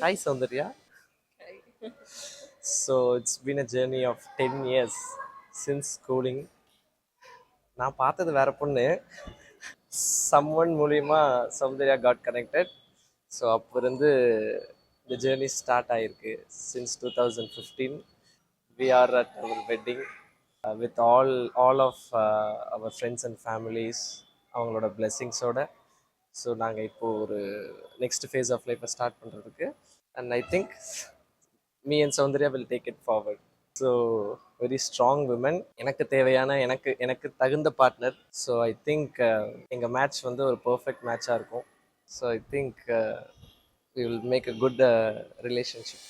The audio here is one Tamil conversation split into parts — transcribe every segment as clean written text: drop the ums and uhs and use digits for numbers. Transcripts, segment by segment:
Hi Soundarya. So it's been a journey of 10 years since schooling. நான் பார்த்தது வேற பொண்ணு. Someone மூலியமா சௌந்தர்யா got connected. ஸோ அப்போ இருந்து இந்த ஜேர்னி ஸ்டார்ட் ஆகிருக்கு. Since 2015 we are at our wedding with all of our friends and families அவங்களோட blessings-ஓட. ஸோ நாங்கள் இப்போது ஒரு நெக்ஸ்ட் ஃபேஸ் ஆஃப் லைஃப்பை ஸ்டார்ட் பண்ணுறதுக்கு and I think me and Soundarya will take it forward. So very strong women, எனக்கு தேவையான எனக்கு தகுந்த பார்ட்னர். ஸோ ஐ திங்க் எங்கள் மேட்ச் வந்து ஒரு பர்ஃபெக்ட் மேட்சாக இருக்கும். So I think we will make a good relationship.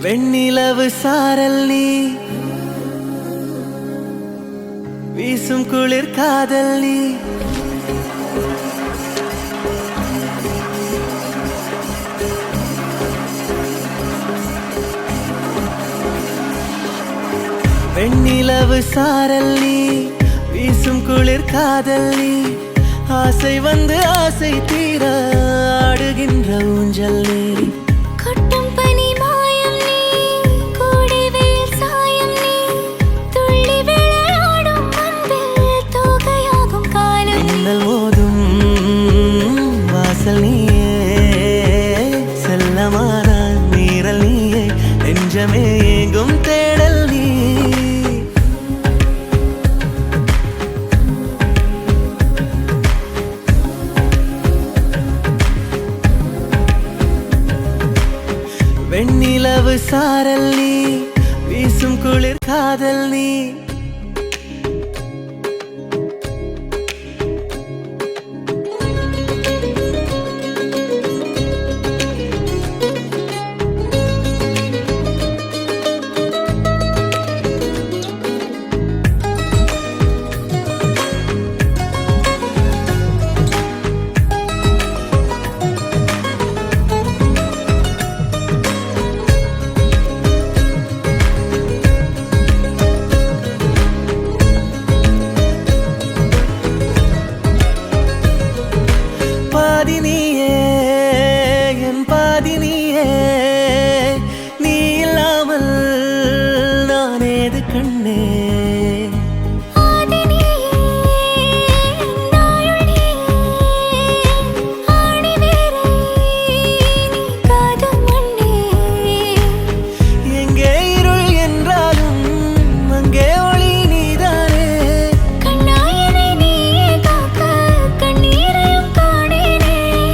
வெண்ணிலவு சாரல் நீ, வீசும் குளிர் காதல் நீ, வெண்ணிலவு சாரல் நீ, வீசும் குளிர் காதல் நீ, ஆசை வந்து ஆசை தீர ஆடுகின்ற ஊஞ்சல் நீ, வாசல் நீயே, செல்லமான நீரல் நீயே, நெஞ்சமே எங்கும் தேடல் நீ. வெண்ணிலவு சாரல் நீ, வீசும் குளிர் காதல் நீ, நீ இல்லாமல் நான் ஏது கண்ணே, எங்கே இருள் என்றாலும் அங்கே ஒளி நீதானே,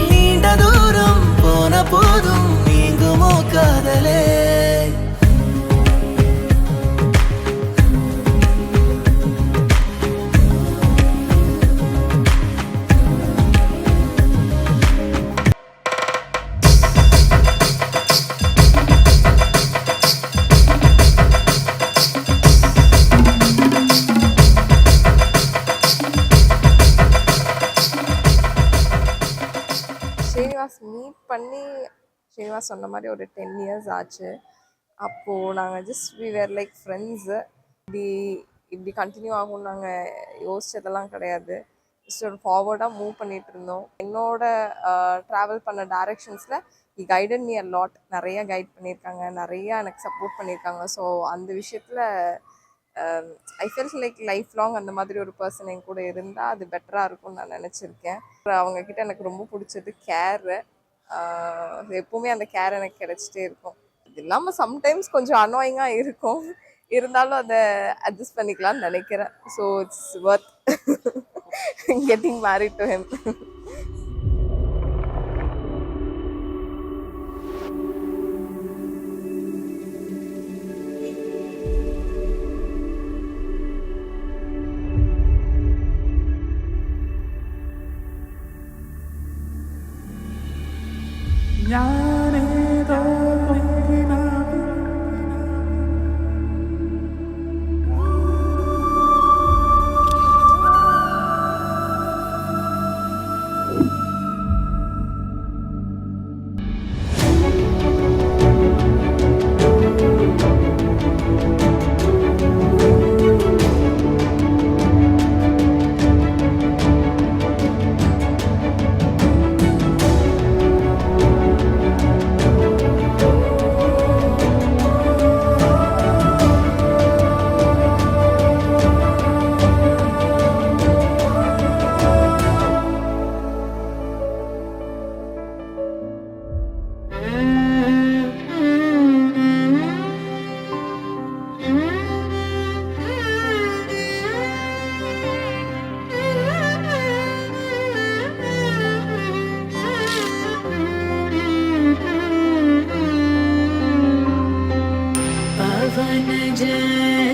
நீண்ட தூரம் போன போதும் நீங்குமோ காதலே. ஸ்ரீனிவாஸ் மீட் பண்ணி ஸ்ரீனிவாஸ் சொன்ன மாதிரி ஒரு 10 இயர்ஸ் ஆச்சு. அப்போது நாங்கள் just we were like friends. இப்படி கண்டினியூ ஆகும்னு நாங்கள் யோசிச்சதெல்லாம் கிடையாது. ஒரு ஃபார்வர்டாக மூவ் பண்ணிட்டு இருந்தோம். என்னோட ட்ராவல் பண்ண டைரக்ஷன்ஸில் கைடட் மீ அ லாட். நிறைய கைட் பண்ணியிருக்காங்க, நிறையா எனக்கு சப்போர்ட் பண்ணியிருக்காங்க. ஸோ அந்த விஷயத்தில் I felt like life long அந்த மாதிரி ஒரு பர்சன் என் கூட இருந்தால் அது பெட்டராக இருக்கும்னு நான் நினச்சிருக்கேன். அவங்கக்கிட்ட எனக்கு ரொம்ப பிடிச்சது கேரு. எப்போவுமே அந்த கேர் எனக்கு கிடைச்சிட்டே இருக்கும். இது இல்லாமல் சம்டைம்ஸ் கொஞ்சம் அனாயிங்காக இருக்கும், இருந்தாலும் அதை அட்ஜஸ்ட் பண்ணிக்கலாம்னு நினைக்கிறேன். So it's worth getting married to him.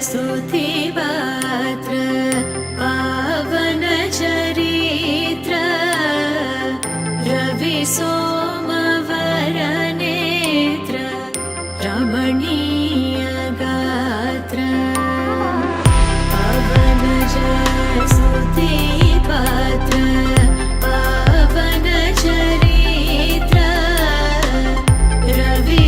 स्तुतिपात्र पावन चरित्र रवि सोमवरनेत्र रमणीय गात्र पावन स्तुतिपात्र पावन चरित्र रवि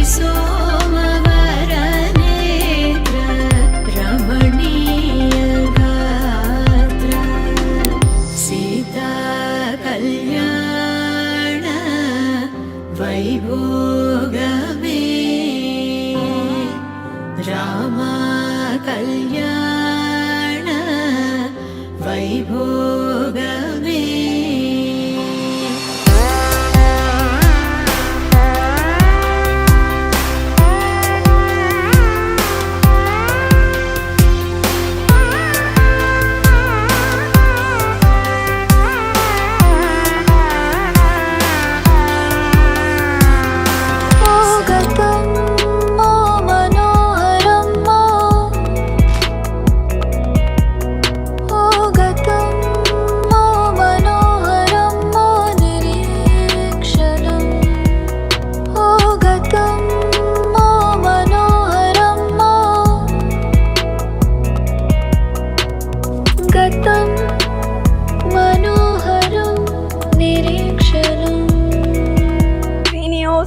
वैभोगमे राम कल्याण वैभोगमे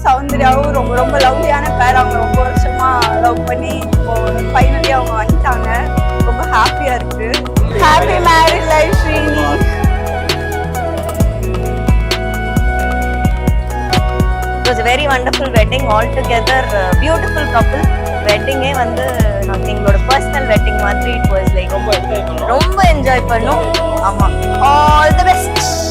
சௌந்தர்யாவும் ரொம்ப ரொம்ப லவ்லியான பேர். அவங்க ரொம்ப வருஷமா லவ் பண்ணி இப்போ ஃபைனலி அவங்க வந்துட்டாங்க. ரொம்ப ஹாப்பியா இருக்கு. Happy married life Srini. It was a very wonderful wedding altogether. Beautiful couple. வெட்டிங்கே வந்து நாங்கள் எங்களோட பர்சனல் வெட்டிங் மாதிரி. இட் வாஸ் லைக் ரொம்ப என்ஜாய் பண்ணோம். ஆமாம், ஆல் தி பெஸ்ட்.